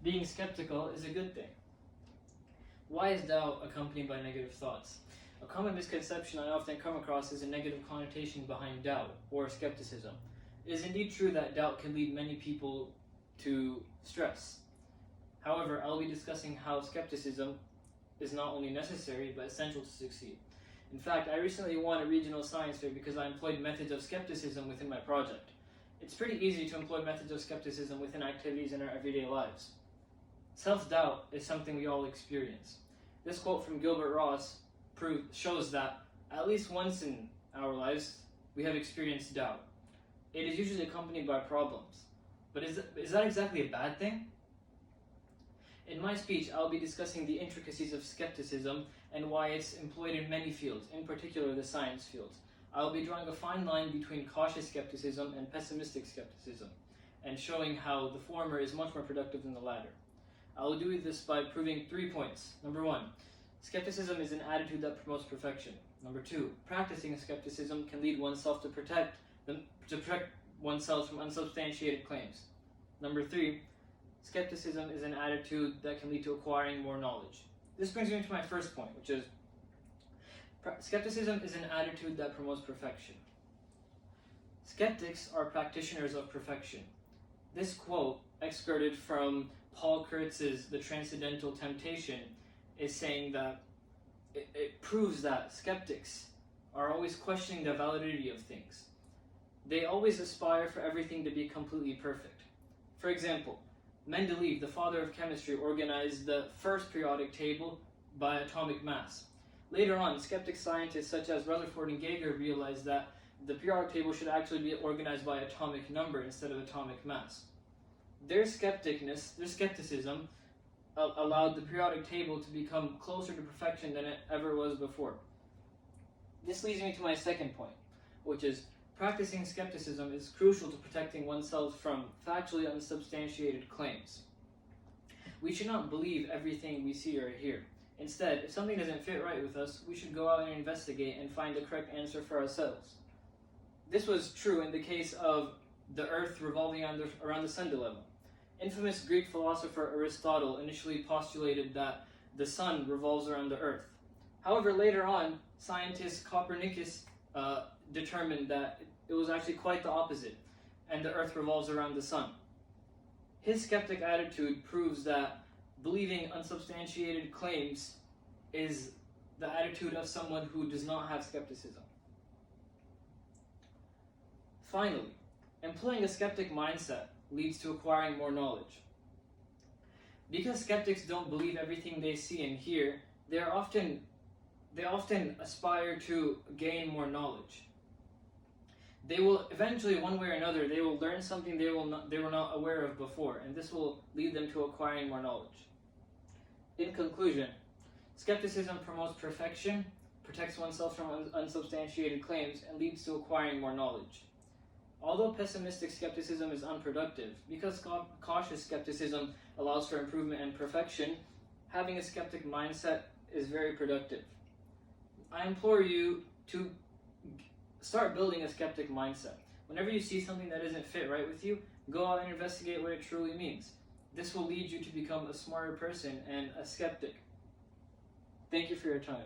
being skeptical is a good thing. Why is doubt accompanied by negative thoughts? A common misconception I often come across is a negative connotation behind doubt or skepticism. It is indeed true that doubt can lead many people to stress. However, I'll be discussing how skepticism is not only necessary but essential to succeed. In fact, I recently won a regional science fair because I employed methods of skepticism within my project. It's pretty easy to employ methods of skepticism within activities in our everyday lives. Self-doubt is something we all experience. This quote from Gilbert Ross shows that at least once in our lives we have experienced doubt. It is usually accompanied by problems. But is that exactly a bad thing? In my speech, I'll be discussing the intricacies of skepticism and why it's employed in many fields, in particular the science fields. I'll be drawing a fine line between cautious skepticism and pessimistic skepticism, and showing how the former is much more productive than the latter. I'll do this by proving 3 points. Number 1, skepticism is an attitude that promotes perfection. Number 2, practicing skepticism can lead oneself to protect oneself from unsubstantiated claims. Number 3, skepticism is an attitude that can lead to acquiring more knowledge. This brings me to my first point, which is skepticism is an attitude that promotes perfection. Skeptics are practitioners of perfection. This quote, excerpted from Paul Kurtz's The Transcendental Temptation, is saying that it proves that skeptics are always questioning the validity of things. They always aspire for everything to be completely perfect. For example, Mendeleev, the father of chemistry, organized the first periodic table by atomic mass. Later on, skeptic scientists such as Rutherford and Geiger realized that the periodic table should actually be organized by atomic number instead of atomic mass. Their skepticism allowed the periodic table to become closer to perfection than it ever was before. This leads me to my second point, which is practicing skepticism is crucial to protecting oneself from factually unsubstantiated claims. We should not believe everything we see or hear. Instead, if something doesn't fit right with us, we should go out and investigate and find the correct answer for ourselves. This was true in the case of the Earth revolving around the sun dilemma. Infamous Greek philosopher Aristotle initially postulated that the sun revolves around the Earth. However, later on, scientist Copernicus determined that it was actually quite the opposite, and the Earth revolves around the sun. His skeptic attitude proves that believing unsubstantiated claims is the attitude of someone who does not have skepticism. Finally, employing a skeptic mindset leads to acquiring more knowledge. Because skeptics don't believe everything they see and hear, they often aspire to gain more knowledge. They will eventually, one way or another, they will learn something they were not aware of before, and this will lead them to acquiring more knowledge. In conclusion, skepticism promotes perfection, protects oneself from unsubstantiated claims, and leads to acquiring more knowledge. Although pessimistic skepticism is unproductive, because cautious skepticism allows for improvement and perfection, having a skeptic mindset is very productive. I implore you to start building a skeptic mindset. Whenever you see something that doesn't fit right with you, go out and investigate what it truly means. This will lead you to become a smarter person and a skeptic. Thank you for your time.